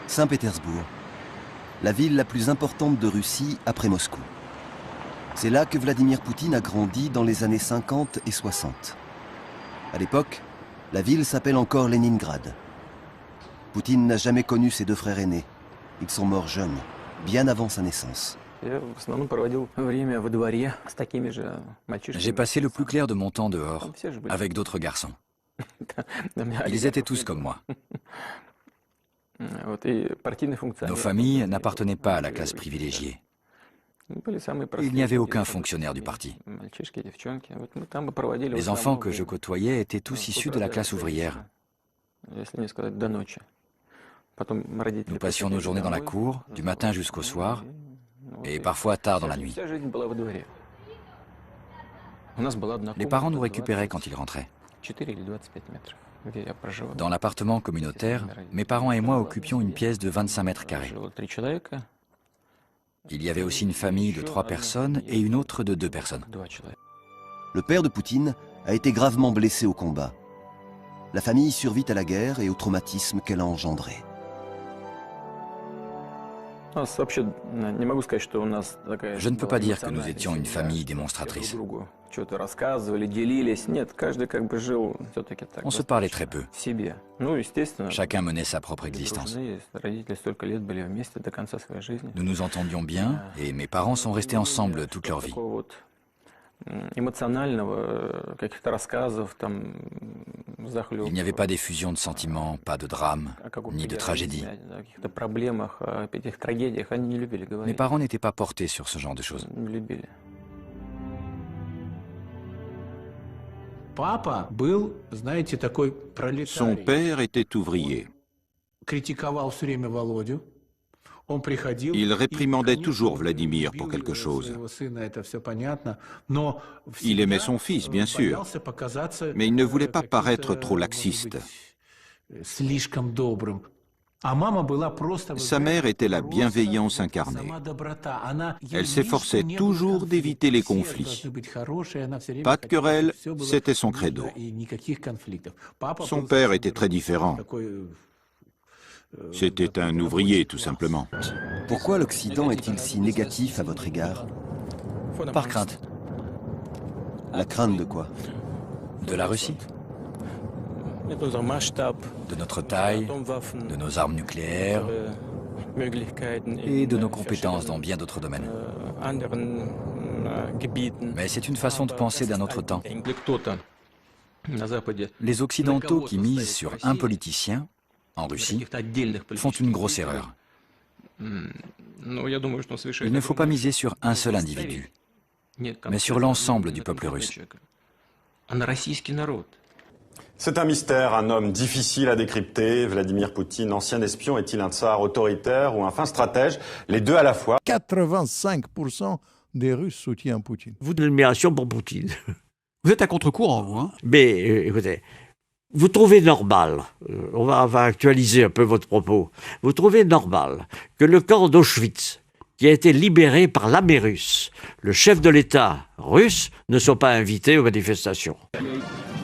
Saint-Pétersbourg, la ville la plus importante de Russie après Moscou. C'est là que Vladimir Poutine a grandi dans les années 50 et 60. À l'époque, la ville s'appelle encore Leningrad. Poutine n'a jamais connu ses deux frères aînés. Ils sont morts jeunes, bien avant sa naissance. J'ai passé le plus clair de mon temps dehors, avec d'autres garçons. Ils étaient tous comme moi. Nos familles n'appartenaient pas à la classe privilégiée. Il n'y avait aucun fonctionnaire du parti. Les enfants que je côtoyais étaient tous issus de la classe ouvrière. Nous passions nos journées dans la cour, du matin jusqu'au soir, et parfois tard dans la nuit. Les parents nous récupéraient quand ils rentraient. Dans l'appartement communautaire, mes parents et moi occupions une pièce de 25 mètres carrés. Il y avait aussi une famille de 3 personnes et une autre de 2 personnes. Le père de Poutine a été gravement blessé au combat. La famille survit à la guerre et au traumatisme qu'elle a engendré. Je ne peux pas dire que nous étions une famille démonstratrice. On se parlait très peu. Chacun menait sa propre existence. Nous nous entendions bien et mes parents sont restés ensemble toute leur vie. Il n'y avait pas d'effusion de sentiments, pas de drame, ni de tragédie. Mes parents n'étaient pas portés sur ce genre de choses. Son père était ouvrier. Il réprimandait toujours Vladimir pour quelque chose. Il aimait son fils, bien sûr, mais il ne voulait pas paraître trop laxiste. Sa mère était la bienveillance incarnée. Elle s'efforçait toujours d'éviter les conflits. Pas de querelle, c'était son credo. Son père était très différent. C'était un ouvrier, tout simplement. Pourquoi l'Occident est-il si négatif à votre égard? Par crainte. La crainte de quoi? De la Russie. De notre taille, de nos armes nucléaires et de nos compétences dans bien d'autres domaines. Mais c'est une façon de penser d'un autre temps. Les Occidentaux qui misent sur un politicien, en Russie, font une grosse erreur. Il ne faut pas miser sur un seul individu, mais sur l'ensemble du peuple russe. C'est un mystère, un homme difficile à décrypter. Vladimir Poutine, ancien espion, est-il un tsar autoritaire ou un fin stratège? Les deux à la fois. 85% des Russes soutiennent Poutine. Vous de l'admiration pour Poutine. Vous êtes à contre-courant, vous, hein? Mais écoutez, vous trouvez normal, on va actualiser un peu votre propos, vous trouvez normal que le camp d'Auschwitz, qui a été libéré par l'armée russe, le chef de l'État russe, ne soit pas invité aux manifestations?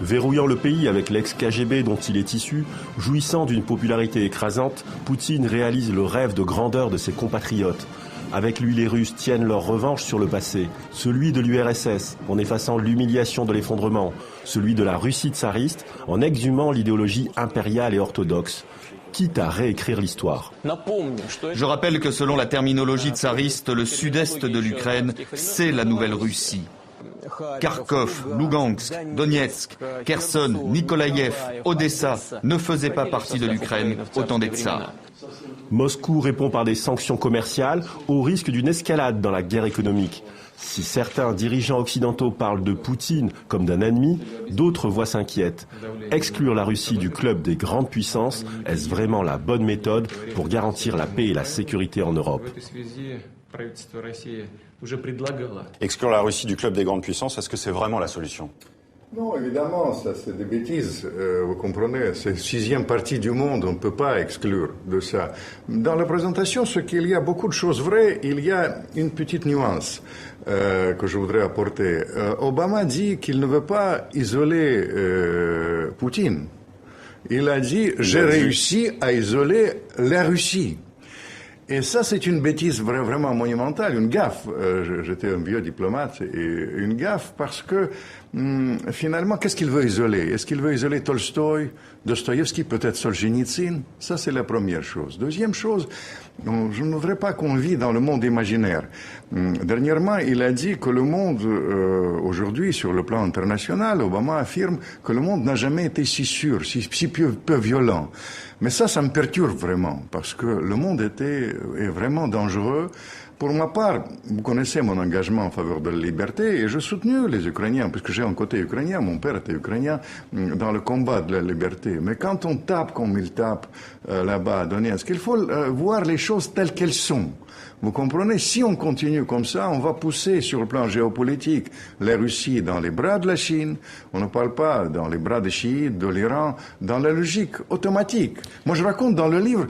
Verrouillant le pays avec l'ex-KGB dont il est issu, jouissant d'une popularité écrasante, Poutine réalise le rêve de grandeur de ses compatriotes. Avec lui, les Russes tiennent leur revanche sur le passé, celui de l'URSS, en effaçant l'humiliation de l'effondrement, celui de la Russie tsariste, en exhumant l'idéologie impériale et orthodoxe, quitte à réécrire l'histoire. Je rappelle que selon la terminologie tsariste, le sud-est de l'Ukraine, c'est la nouvelle Russie. Kharkov, Lugansk, Donetsk, Kherson, Nikolaïev, Odessa ne faisaient pas partie de l'Ukraine au temps des tsars. Moscou répond par des sanctions commerciales au risque d'une escalade dans la guerre économique. Si certains dirigeants occidentaux parlent de Poutine comme d'un ennemi, d'autres voix s'inquiètent. Exclure la Russie du club des grandes puissances, est-ce vraiment la bonne méthode pour garantir la paix et la sécurité en Europe? Exclure la Russie du club des grandes puissances, est-ce que c'est vraiment la solution? Non, évidemment, ça c'est des bêtises, vous comprenez, c'est la 6e partie du monde, on ne peut pas exclure de ça. Dans la présentation, ce qu'il y a beaucoup de choses vraies, il y a une petite nuance que je voudrais apporter. Obama dit qu'il ne veut pas isoler Poutine. Il a dit « J'ai réussi à isoler la Russie ». Et ça, c'est une bêtise vraiment monumentale, une gaffe. J'étais un vieux diplomate, et une gaffe parce que, finalement, qu'est-ce qu'il veut isoler? Est-ce qu'il veut isoler Tolstoï, Dostoïevski, peut-être Solzhenitsyn? Ça, c'est la première chose. Deuxième chose, je ne voudrais pas qu'on vit dans le monde imaginaire. Dernièrement, il a dit que le monde, aujourd'hui, sur le plan international, Obama affirme que le monde n'a jamais été si sûr, si peu violent. Mais ça me perturbe vraiment, parce que le monde est vraiment dangereux. Pour ma part, vous connaissez mon engagement en faveur de la liberté, et je soutenu les Ukrainiens, puisque j'ai un côté ukrainien, mon père était ukrainien, dans le combat de la liberté. Mais quand on tape comme ils tapent là-bas à Donetsk, il faut voir les choses telles qu'elles sont. Vous comprenez? Si on continue comme ça, on va pousser sur le plan géopolitique la Russie dans les bras de la Chine. On ne parle pas dans les bras des chiites, de l'Iran, dans la logique automatique. Moi, je raconte dans le livre,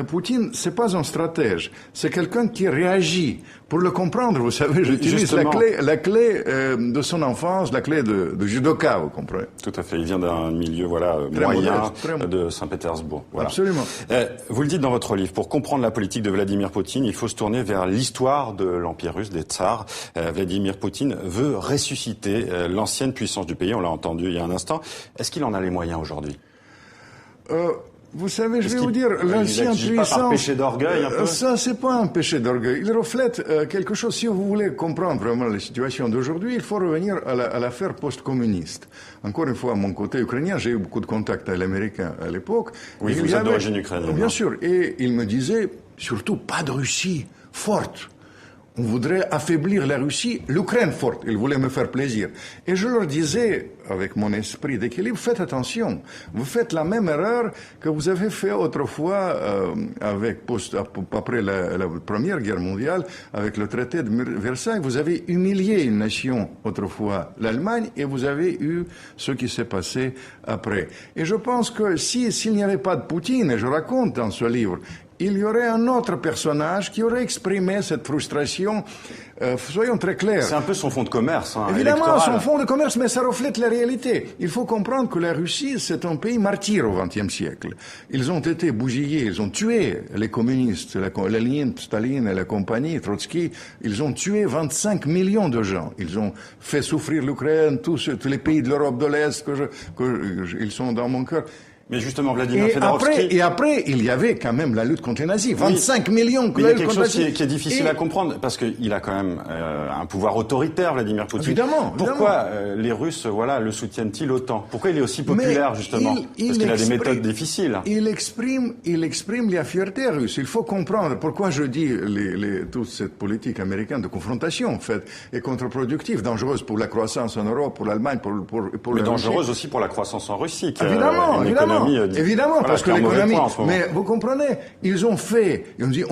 Poutine, c'est pas un stratège, c'est quelqu'un qui réagit. Pour le comprendre, vous savez, j'utilise la clé de son enfance, la clé de judoka, vous comprenez? Tout à fait. Il vient d'un milieu, voilà, moyen de Saint-Pétersbourg. Voilà. Absolument. Vous le dites dans votre livre, pour comprendre la politique de Vladimir Poutine, il faut se tourner vers l'histoire de l'Empire russe, des tsars. Vladimir Poutine veut ressusciter l'ancienne puissance du pays, on l'a entendu il y a un instant. Est-ce qu'il en a les moyens aujourd'hui? Vous savez, je vais vous dire, l'ancienne puissance... Par péché d'orgueil, un peu? Ça, c'est pas un péché d'orgueil. Il reflète quelque chose. Si vous voulez comprendre vraiment la situation d'aujourd'hui, il faut revenir à l'affaire post-communiste. Encore une fois, à mon côté ukrainien, j'ai eu beaucoup de contacts avec l'Américain à l'époque. Oui, vous êtes d'origine ukrainienne. Bien sûr. Et il me disait, surtout, pas de Russie forte. On voudrait affaiblir la Russie, l'Ukraine forte. Ils voulaient me faire plaisir. Et je leur disais, avec mon esprit d'équilibre, faites attention. Vous faites la même erreur que vous avez fait autrefois après la Première Guerre mondiale, avec le traité de Versailles. Vous avez humilié une nation autrefois, l'Allemagne, et vous avez eu ce qui s'est passé après. Et je pense que s'il n'y avait pas de Poutine, et je raconte dans ce livre, il y aurait un autre personnage qui aurait exprimé cette frustration. Soyons très clairs. C'est un peu son fonds de commerce, évidemment, électoral. Son fonds de commerce, mais ça reflète la réalité. Il faut comprendre que la Russie, c'est un pays martyr au XXe siècle. Ils ont été bousillés, ils ont tué les communistes, Lénine, Staline et la compagnie, Trotsky. Ils ont tué 25 millions de gens. Ils ont fait souffrir l'Ukraine, tous les pays de l'Europe de l'Est, ils sont dans mon cœur. Mais justement, Vladimir Fedorovski... Et après, il y avait quand même la lutte contre les nazis. 25 millions de nazis. Il y a quelque chose qui est difficile à comprendre, parce qu'il a quand même un pouvoir autoritaire, Vladimir Poutine. Évidemment. Pourquoi les Russes le soutiennent-ils autant? Pourquoi il est aussi populaire, justement? Parce qu'il a des méthodes difficiles. Il exprime la fierté russe. Il faut comprendre pourquoi je dis toute cette politique américaine de confrontation, en fait, est contre-productive, dangereuse pour la croissance en Europe, pour l'Allemagne, pour mais dangereuse aussi pour la croissance en Russie. Évidemment, voilà, parce que l'économie... Mais vous comprenez, ils ont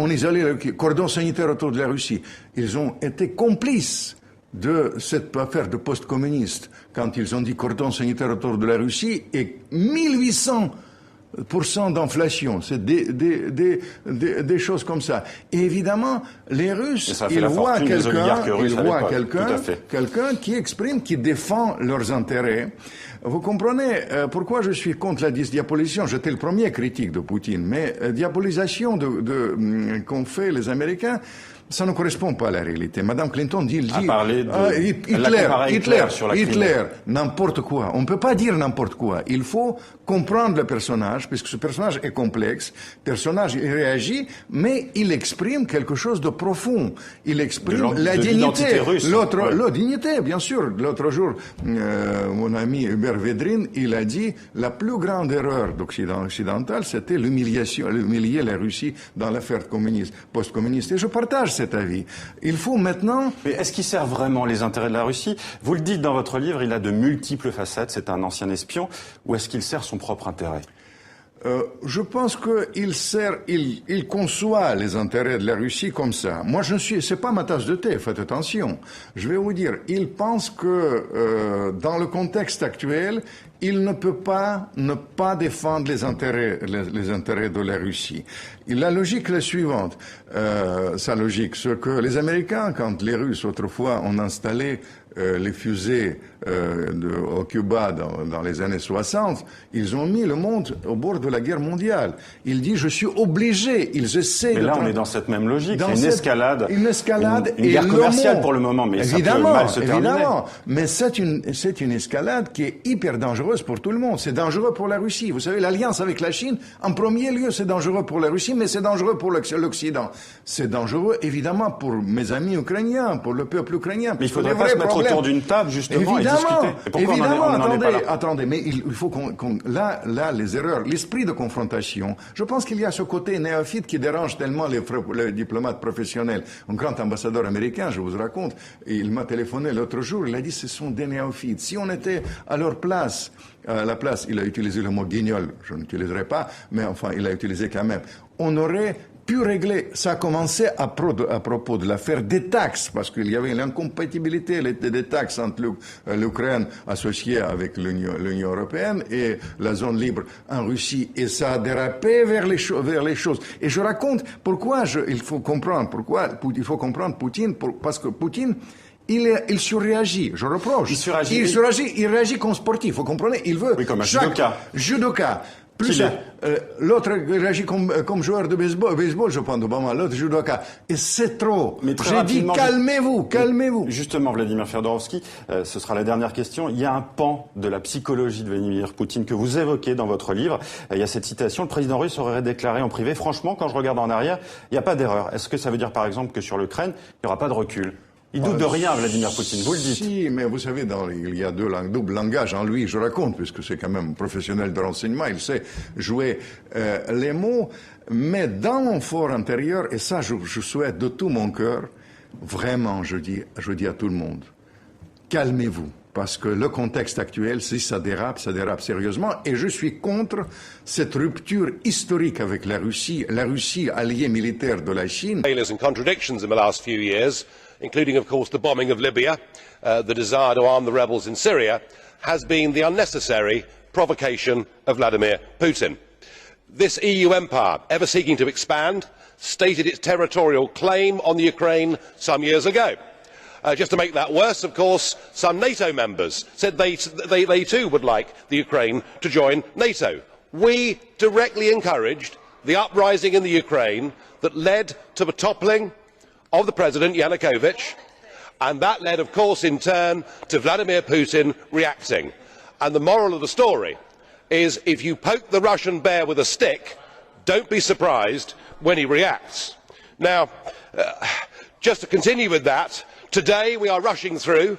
isolé le cordon sanitaire autour de la Russie. Ils ont été complices de cette affaire de post-communiste quand ils ont dit cordon sanitaire autour de la Russie et 1800% d'inflation. C'est des choses comme ça. Et évidemment, les Russes, ils voient quelqu'un qui défend leurs intérêts. Vous comprenez pourquoi je suis contre la diabolisation. J'étais le premier critique de Poutine, mais diabolisation qu'ont fait les Américains, ça ne correspond pas à la réalité. Madame Clinton dit Hitler, n'importe quoi. On ne peut pas dire n'importe quoi. Il faut comprendre le personnage, puisque ce personnage est complexe. Le personnage, il réagit, mais il exprime quelque chose de profond. Il exprime la dignité. La dignité, bien sûr. L'autre jour, mon ami Hubert Védrine, il a dit la plus grande erreur occidentale, c'était humilier la Russie dans l'affaire post-communiste. Et je partage cet avis. Il faut maintenant... Mais est-ce qu'il sert vraiment les intérêts de la Russie? Vous le dites dans votre livre, il a de multiples facettes, c'est un ancien espion, ou est-ce qu'il sert son propre intérêt? Je pense il conçoit les intérêts de la Russie comme ça. Moi, c'est pas ma tasse de thé, faites attention. Je vais vous dire, il pense que, dans le contexte actuel, il ne peut pas ne pas défendre les intérêts de la Russie. La logique est la suivante. Sa logique, c'est que les Américains, quand les Russes autrefois ont installé les fusées au Cuba dans les années 60, ils ont mis le monde au bord de la guerre mondiale. Il dit, je suis obligé, ils essaient mais de... là, on est dans cette même logique, c'est une escalade, une guerre commerciale pour le moment, mais évidemment, ça peut mal se terminer. Évidemment, mais c'est une escalade qui est hyper dangereuse pour tout le monde. C'est dangereux pour la Russie. Vous savez, l'alliance avec la Chine, en premier lieu, c'est dangereux pour la Russie, mais c'est dangereux pour l'Occident. C'est dangereux, évidemment, pour mes amis ukrainiens, pour le peuple ukrainien. Mais il faudrait pas se mettre autour d'une table, justement, et discuter. Et pourquoi attendez, mais il faut là, les erreurs, l'esprit de confrontation, je pense qu'il y a ce côté néophyte qui dérange tellement les diplomates professionnels. Un grand ambassadeur américain, je vous raconte, il m'a téléphoné l'autre jour, il a dit, ce sont des néophytes. Si on était à leur place, il a utilisé le mot guignol, je n'utiliserai pas, mais enfin, il a utilisé quand même. On aurait pu régler, ça a commencé à propos de l'affaire des taxes, parce qu'il y avait l'incompatibilité des taxes entre l'Ukraine associée avec l'Union européenne et la zone libre en Russie, et ça a dérapé vers les choses. Et je raconte pourquoi il faut comprendre Poutine, parce que Poutine, il surréagit, je reproche. Il réagit comme sportif, vous comprenez? Il veut... Oui, comme un judoka. Plus l'autre réagit comme joueur de baseball, je pense, Obama, l'autre judoka. Et c'est trop. J'ai dit, calmez-vous. Justement, Vladimir Fedorovski, ce sera la dernière question. Il y a un pan de la psychologie de Vladimir Poutine que vous évoquez dans votre livre. Il y a cette citation, le président russe aurait déclaré en privé, franchement, quand je regarde en arrière, il n'y a pas d'erreur. Est-ce que ça veut dire, par exemple, que sur l'Ukraine, il n'y aura pas de recul? Il doute de rien, Vladimir Poutine, vous le dites. Si, mais vous savez, il y a double langage en lui, je raconte, puisque c'est quand même professionnel de renseignement, il sait jouer les mots, mais dans mon fort intérieur, et ça je souhaite de tout mon cœur, vraiment, je dis à tout le monde, calmez-vous. Parce que le contexte actuel, si ça dérape sérieusement. Et je suis contre cette rupture historique avec la Russie alliée militaire de la Chine. Including, of course, the bombing of Libya, the desire to arm the rebels in Syria, has been the unnecessary provocation of Vladimir Putin. This EU empire, ever seeking to expand, stated its territorial claim on the Ukraine some years ago. Just to make that worse, of course, some NATO members said they too would like the Ukraine to join NATO. We directly encouraged the uprising in the Ukraine that led to the toppling of the President Yanukovych, and that led, of course, in turn to Vladimir Putin reacting. And the moral of the story is, if you poke the Russian bear with a stick, don't be surprised when he reacts. Now, just to continue with that, today we are rushing through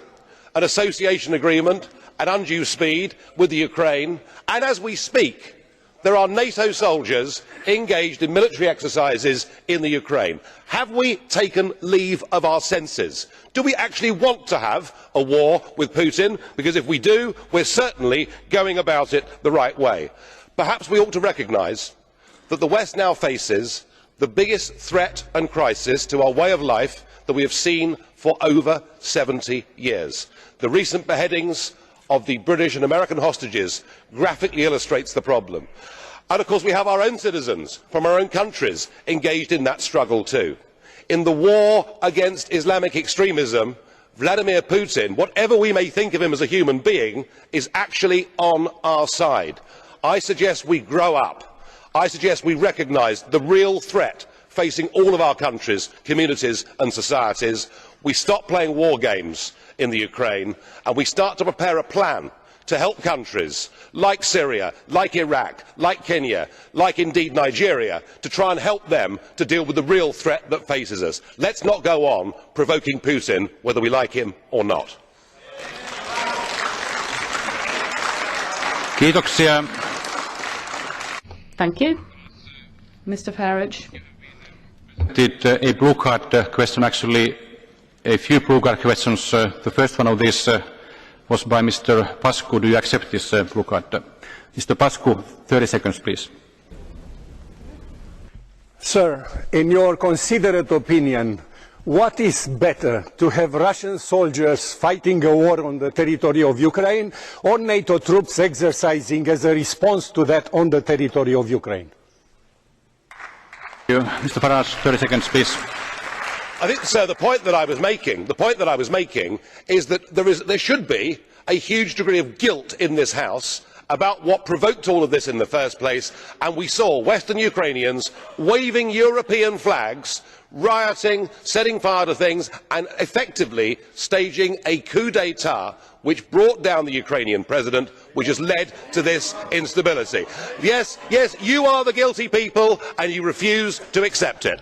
an association agreement at undue speed with the Ukraine, and as we speak, there are NATO soldiers engaged in military exercises in the Ukraine. Have we taken leave of our senses? Do we actually want to have a war with Putin? Because if we do, we're certainly going about it the right way. Perhaps we ought to recognise that the West now faces the biggest threat and crisis to our way of life that we have seen for over 70 years. The recent beheadings of the British and American hostages graphically illustrates the problem. And of course we have our own citizens from our own countries engaged in that struggle too. In the war against Islamic extremism, Vladimir Putin, whatever we may think of him as a human being, is actually on our side. I suggest we grow up. I suggest we recognise the real threat facing all of our countries, communities and societies. We stop playing war games in the Ukraine and we start to prepare a plan to help countries like Syria, like Iraq, like Kenya, like indeed Nigeria, to try and help them to deal with the real threat that faces us. Let's not go on provoking Putin, whether we like him or not. Kiitoksia. Thank you. Mr Farage. Did a blue card question, actually a few blue card questions. The first one of these was by Mr. Pascu. Do you accept this blue card? Mr. Pascu, 30 seconds, please. Sir, in your considerate opinion, what is better, to have Russian soldiers fighting a war on the territory of Ukraine, or NATO troops exercising as a response to that on the territory of Ukraine? Mr. Farage, 30 seconds, please. I think, sir, the point that I was making is that there should be a huge degree of guilt in this House about what provoked all of this in the first place, and we saw Western Ukrainians waving European flags, rioting, setting fire to things, and effectively staging a coup d'état which brought down the Ukrainian president, which has led to this instability. Yes, you are the guilty people, and you refuse to accept it.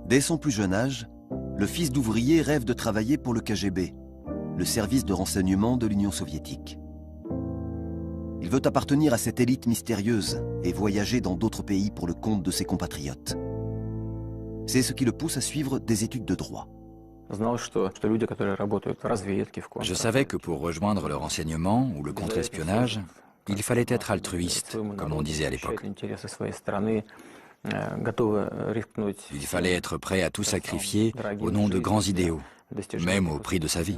Dès son plus jeune âge, le fils d'ouvrier rêve de travailler pour le KGB, le service de renseignement de l'Union soviétique. Il veut appartenir à cette élite mystérieuse et voyager dans d'autres pays pour le compte de ses compatriotes. C'est ce qui le pousse à suivre des études de droit. Je savais que pour rejoindre le renseignement ou le contre-espionnage, il fallait être altruiste, comme on disait à l'époque. Il fallait être prêt à tout sacrifier au nom de grands idéaux, même au prix de sa vie.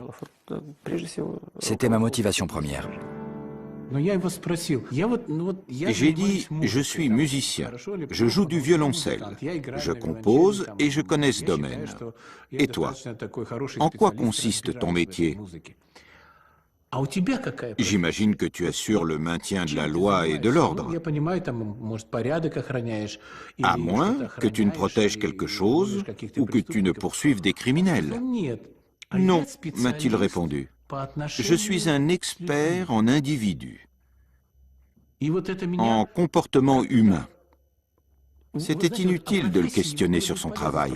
C'était ma motivation première. J'ai dit, je suis musicien, je joue du violoncelle, je compose et je connais ce domaine. Et toi, en quoi consiste ton métier ? J'imagine que tu assures le maintien de la loi et de l'ordre. À moins que tu ne protèges quelque chose ou que tu ne poursuives des criminels. Non, m'a-t-il répondu. Je suis un expert en individus, en comportement humain. C'était inutile de le questionner sur son travail.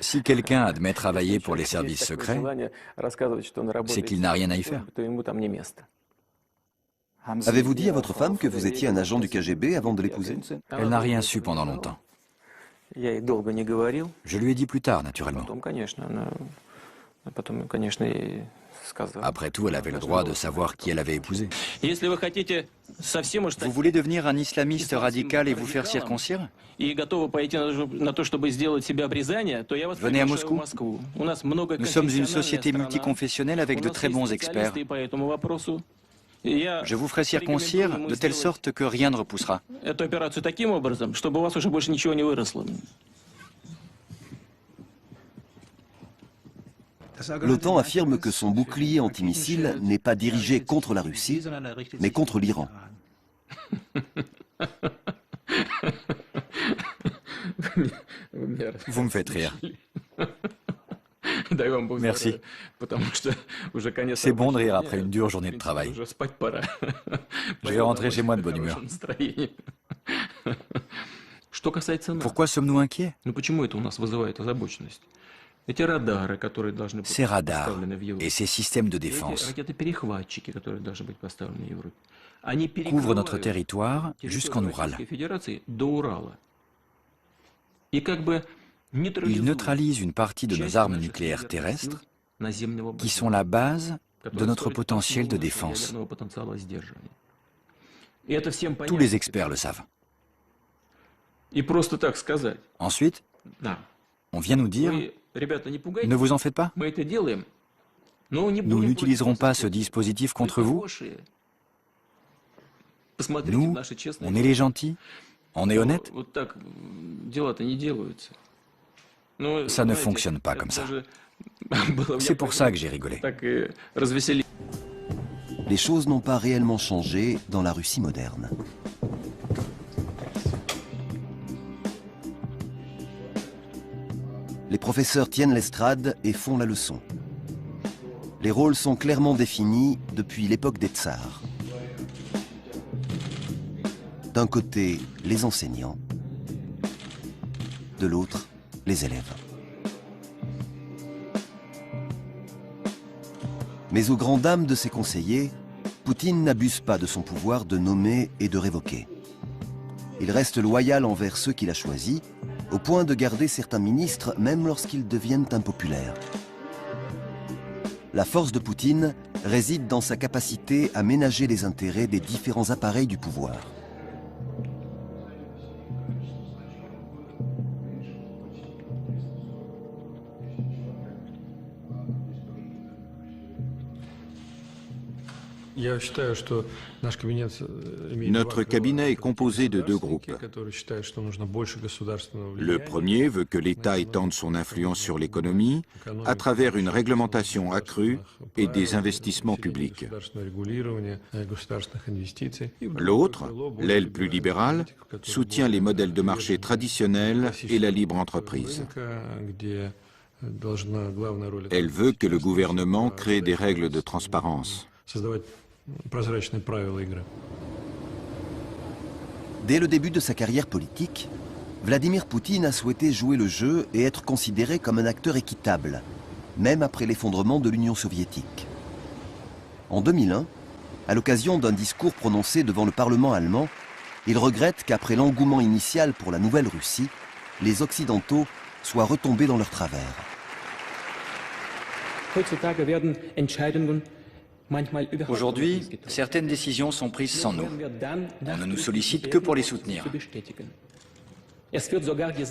Si quelqu'un admet travailler pour les services secrets, c'est qu'il n'a rien à y faire. Avez-vous dit à votre femme que vous étiez un agent du KGB avant de l'épouser? Elle n'a rien su pendant longtemps. Je lui ai dit plus tard, naturellement. Après tout, elle avait le droit de savoir qui elle avait épousé. Vous voulez devenir un islamiste radical et vous faire circoncire? Venez à Moscou. Nous sommes une société multiconfessionnelle avec de très bons experts. Je vous ferai circoncire de telle sorte que rien ne repoussera. L'OTAN affirme que son bouclier antimissile n'est pas dirigé contre la Russie, mais contre l'Iran. Vous me faites rire. Merci. C'est bon de rire après une dure journée de travail. Je vais rentrer chez moi de bonne humeur. Pourquoi sommes-nous inquiets? Ces radars et ces systèmes de défense couvrent notre territoire jusqu'en Oural. Ils neutralisent une partie de nos armes nucléaires terrestres qui sont la base de notre potentiel de défense. Tous les experts le savent. Ensuite, on vient nous dire: ne vous en faites pas. Nous n'utiliserons pas ce dispositif contre vous. Nous, on est les gentils, on est honnêtes. Ça ne fonctionne pas comme ça. C'est pour ça que j'ai rigolé. Les choses n'ont pas réellement changé dans la Russie moderne. Les professeurs tiennent l'estrade et font la leçon. Les rôles sont clairement définis depuis l'époque des tsars. D'un côté, les enseignants, de l'autre, les élèves. Mais aux grandes dames de ses conseillers, Poutine n'abuse pas de son pouvoir de nommer et de révoquer. Il reste loyal envers ceux qu'il a choisis, au point de garder certains ministres même lorsqu'ils deviennent impopulaires. La force de Poutine réside dans sa capacité à ménager les intérêts des différents appareils du pouvoir. Notre cabinet est composé de deux groupes. Le premier veut que l'État étende son influence sur l'économie à travers une réglementation accrue et des investissements publics. L'autre, l'aile plus libérale, soutient les modèles de marché traditionnels et la libre entreprise. Elle veut que le gouvernement crée des règles de transparence. Dès le début de sa carrière politique, Vladimir Poutine a souhaité jouer le jeu et être considéré comme un acteur équitable, même après l'effondrement de l'Union soviétique. En 2001, à l'occasion d'un discours prononcé devant le Parlement allemand, il regrette qu'après l'engouement initial pour la nouvelle Russie, les Occidentaux soient retombés dans leur travers. Aujourd'hui, certaines décisions sont prises sans nous. On ne nous sollicite que pour les soutenir.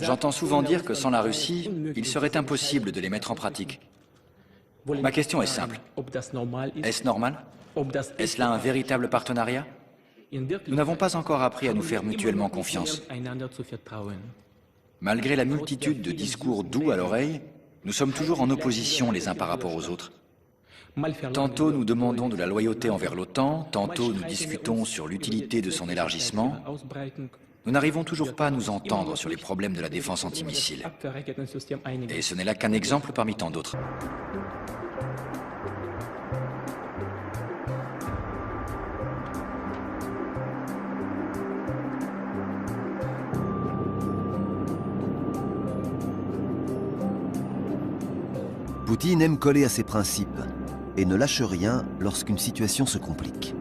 J'entends souvent dire que sans la Russie, il serait impossible de les mettre en pratique. Ma question est simple. Est-ce normal? Est-ce là un véritable partenariat? Nous n'avons pas encore appris à nous faire mutuellement confiance. Malgré la multitude de discours doux à l'oreille, nous sommes toujours en opposition les uns par rapport aux autres. Tantôt nous demandons de la loyauté envers l'OTAN, tantôt nous discutons sur l'utilité de son élargissement. Nous n'arrivons toujours pas à nous entendre sur les problèmes de la défense antimissile. Et ce n'est là qu'un exemple parmi tant d'autres. Poutine aime coller à ses principes et ne lâche rien lorsqu'une situation se complique.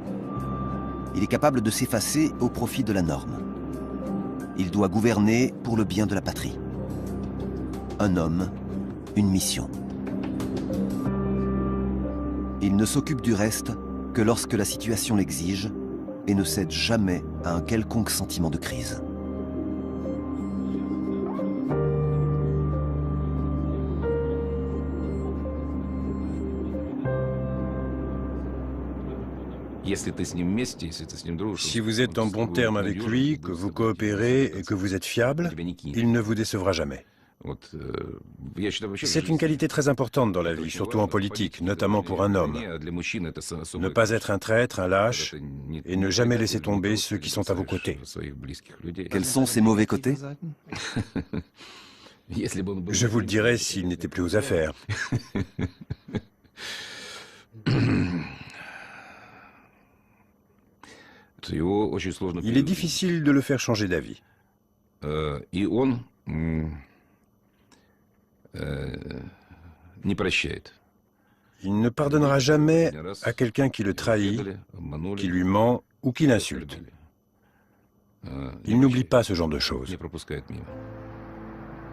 Il est capable de s'effacer au profit de la norme. Il doit gouverner pour le bien de la patrie. Un homme, une mission. Il ne s'occupe du reste que lorsque la situation l'exige et ne cède jamais à un quelconque sentiment de crise. Si vous êtes en bon terme avec lui, que vous coopérez et que vous êtes fiable, il ne vous décevra jamais. C'est une qualité très importante dans la vie, surtout en politique, notamment pour un homme. Ne pas être un traître, un lâche, et ne jamais laisser tomber ceux qui sont à vos côtés. Quels sont ses mauvais côtés? Je vous le dirai s'il n'était plus aux affaires. Il est difficile de le faire changer d'avis. Il ne pardonnera jamais à quelqu'un qui le trahit, qui lui ment ou qui l'insulte. Il n'oublie pas ce genre de choses.